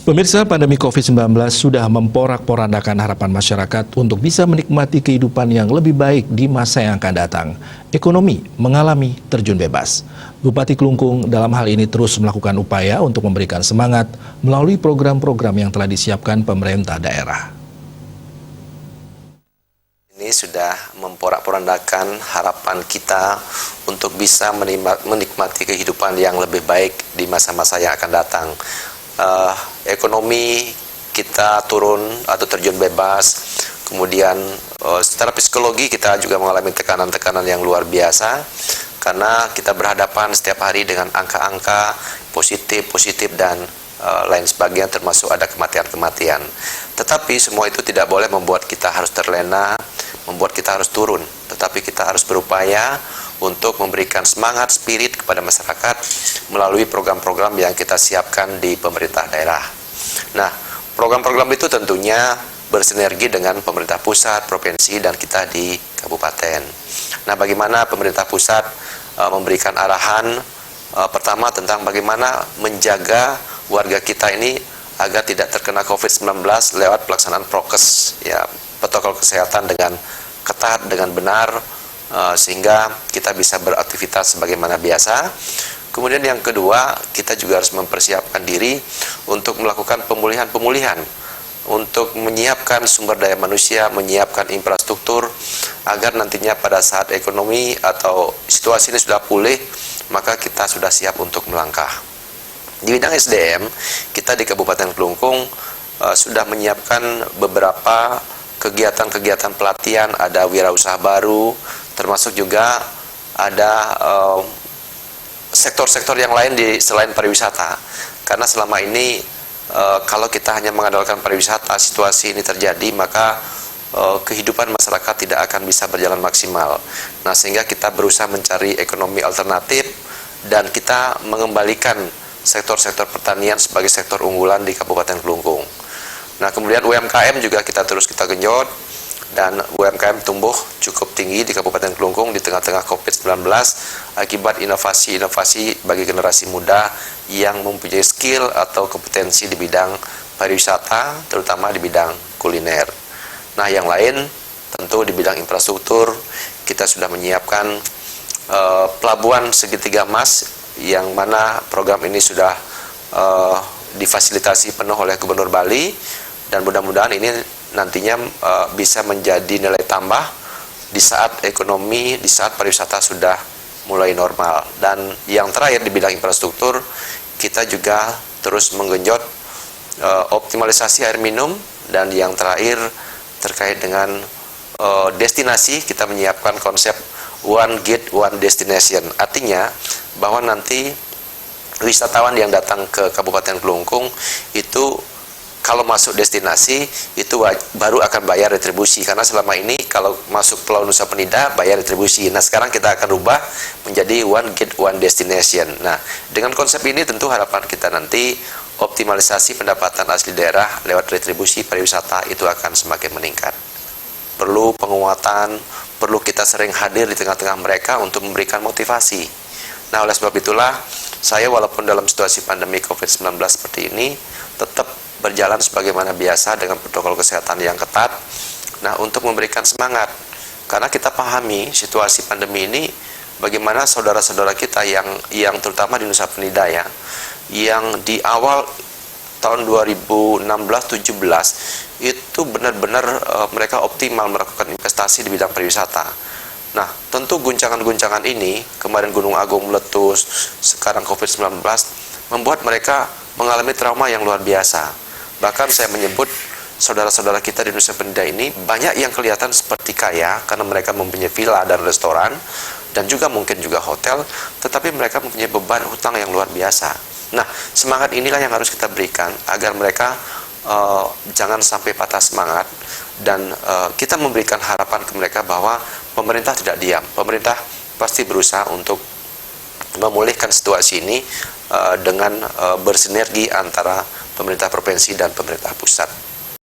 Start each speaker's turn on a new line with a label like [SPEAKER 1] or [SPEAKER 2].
[SPEAKER 1] Pemirsa, pandemi COVID-19 sudah memporak-porandakan harapan masyarakat untuk bisa menikmati kehidupan yang lebih baik di masa yang akan datang. Ekonomi mengalami terjun bebas. Bupati Klungkung dalam hal ini terus melakukan upaya untuk memberikan semangat melalui program-program yang telah disiapkan pemerintah daerah.
[SPEAKER 2] Ini sudah memporak-porandakan harapan kita untuk bisa menikmati kehidupan yang lebih baik di masa-masa yang akan datang. Ekonomi kita turun atau terjun bebas, kemudian secara psikologi kita juga mengalami tekanan-tekanan yang luar biasa karena kita berhadapan setiap hari dengan angka-angka positif dan lain sebagainya, termasuk ada kematian-kematian. Tetapi semua itu tidak boleh membuat kita harus terlena, membuat kita harus turun, tetapi kita harus berupaya untuk memberikan semangat, spirit kepada masyarakat melalui program-program yang kita siapkan di pemerintah daerah. Nah, program-program itu tentunya bersinergi dengan pemerintah pusat, provinsi, dan kita di kabupaten. Nah, bagaimana pemerintah pusat memberikan arahan pertama tentang bagaimana menjaga warga kita ini agar tidak terkena COVID-19 lewat pelaksanaan prokes, ya, protokol kesehatan dengan ketat, dengan benar, sehingga kita bisa beraktivitas sebagaimana biasa. Kemudian yang kedua, kita juga harus mempersiapkan diri untuk melakukan pemulihan-pemulihan, untuk menyiapkan sumber daya manusia, menyiapkan infrastruktur, agar nantinya pada saat ekonomi atau situasi ini sudah pulih, maka kita sudah siap untuk melangkah. Di bidang SDM, kita di Kabupaten Klungkung sudah menyiapkan beberapa kegiatan-kegiatan pelatihan, ada wirausaha baru, termasuk juga ada sektor-sektor yang lain selain pariwisata. Karena selama ini kalau kita hanya mengandalkan pariwisata, situasi ini terjadi, maka kehidupan masyarakat tidak akan bisa berjalan maksimal. Nah, sehingga kita berusaha mencari ekonomi alternatif dan kita mengembalikan sektor-sektor pertanian sebagai sektor unggulan di Kabupaten Klungkung. Nah, kemudian UMKM juga kita genjot, dan UMKM tumbuh cukup tinggi di Kabupaten Klungkung di tengah-tengah COVID-19 akibat inovasi-inovasi bagi generasi muda yang mempunyai skill atau kompetensi di bidang pariwisata, terutama di bidang kuliner. Nah, yang lain tentu di bidang infrastruktur, kita sudah menyiapkan pelabuhan segitiga emas, yang mana program ini sudah difasilitasi penuh oleh Gubernur Bali, dan mudah-mudahan ini nantinya bisa menjadi nilai tambah di saat ekonomi, di saat pariwisata sudah mulai normal. Dan yang terakhir di bidang infrastruktur, kita juga terus menggenjot optimalisasi air minum, dan yang terakhir terkait dengan destinasi, kita menyiapkan konsep One Gate One Destination. Artinya bahwa nanti wisatawan yang datang ke Kabupaten Klungkung itu kalau masuk destinasi itu baru akan bayar retribusi, karena selama ini kalau masuk Pulau Nusa Penida bayar retribusi. Nah, sekarang kita akan rubah menjadi One Gate One Destination. Nah, dengan konsep ini tentu harapan kita nanti optimalisasi pendapatan asli daerah lewat retribusi pariwisata itu akan semakin meningkat. Perlu penguatan, perlu kita sering hadir di tengah-tengah mereka untuk memberikan motivasi. Nah, oleh sebab itulah saya walaupun dalam situasi pandemi COVID-19 seperti ini tetap berjalan sebagaimana biasa dengan protokol kesehatan yang ketat. Nah, untuk memberikan semangat, karena kita pahami situasi pandemi ini bagaimana saudara-saudara kita yang terutama di Nusa Penida, ya, yang di awal tahun 2016-17 itu benar-benar mereka optimal melakukan investasi di bidang pariwisata. Nah, tentu guncangan-guncangan ini, kemarin Gunung Agung meletus, sekarang COVID-19, membuat mereka mengalami trauma yang luar biasa. Bahkan saya menyebut saudara-saudara kita di Nusa Penida ini banyak yang kelihatan seperti kaya karena mereka mempunyai villa dan restoran, dan juga mungkin juga hotel, tetapi mereka mempunyai beban hutang yang luar biasa. Nah, semangat inilah yang harus kita berikan agar mereka jangan sampai patah semangat, dan kita memberikan harapan ke mereka bahwa pemerintah tidak diam. Pemerintah pasti berusaha untuk memulihkan situasi ini dengan bersinergi antara pemerintah provinsi dan pemerintah pusat.